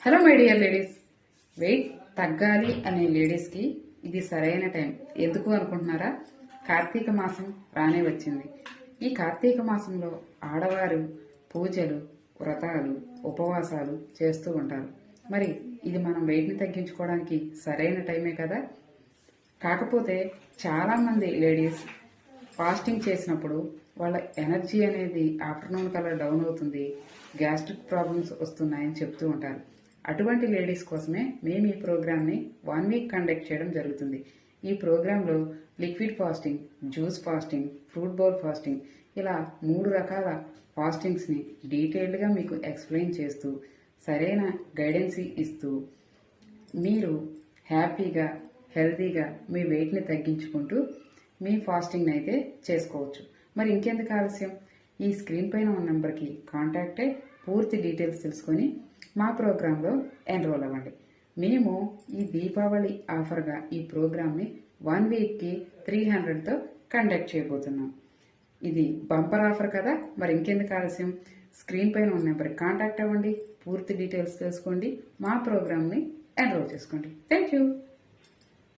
Hello my dear ladies, weight తగ్గాలి అనే లేడీస్కి ఇది సరైన టైం. ఎందుకు అనుకుంటున్నారా? కార్తీక మాసం రానే వచ్చింది. ఈ కార్తీక మాసంలో ఆడవారు పూజలు, వ్రతాలు, ఉపవాసాలు చేస్తూ ఉంటారు. మరి ఇది మనం వెయిట్ని తగ్గించుకోవడానికి సరైన టైమే కదా. కాకపోతే చాలామంది లేడీస్ ఫాస్టింగ్ చేసినప్పుడు వాళ్ళ ఎనర్జీ అనేది ఆఫ్టర్నూన్ కల్లా డౌన్ అవుతుంది, గ్యాస్ట్రిక్ ప్రాబ్లమ్స్ వస్తున్నాయని చెప్తూ ఉంటారు. అటువంటి లేడీస్ కోసమే మేము ఈ ప్రోగ్రామ్ని 1 వీక్ కండక్ట్ చేయడం జరుగుతుంది. ఈ ప్రోగ్రాంలో liquid fasting, juice fasting, fruit bowl fasting ఇలా 3 రకాల ఫాస్టింగ్స్ని డీటెయిల్డ్గా మీకు ఎక్స్ప్లెయిన్ చేస్తూ సరైన గైడెన్స్ ఇస్తూ మీరు హ్యాపీగా, హెల్తీగా మీ వెయిట్ని తగ్గించుకుంటూ మీ ఫాస్టింగ్ని అయితే చేసుకోవచ్చు. మరి ఇంకెందుకు ఆలస్యం? ఈ స్క్రీన్ పైన ఉన్న నెంబర్కి కాంటాక్ట్ అయ్యి పూర్తి డీటెయిల్స్ తెలుసుకొని మా ప్రోగ్రాంలో ఎన్రోల్ అవ్వండి. మేము ఈ దీపావళి ఆఫర్గా ఈ ప్రోగ్రామ్ని 1 వీక్కి 300తో కండక్ట్ చేయబోతున్నాం. ఇది బంపర్ ఆఫర్ కదా. మరి ఇంకెందుకు ఆలస్యం? స్క్రీన్ పైన ఉన్న నెంబర్కి కాంటాక్ట్ అవ్వండి, పూర్తి డీటెయిల్స్ తెలుసుకోండి, మా ప్రోగ్రామ్ని ఎన్రోల్ చేసుకోండి. Thank you.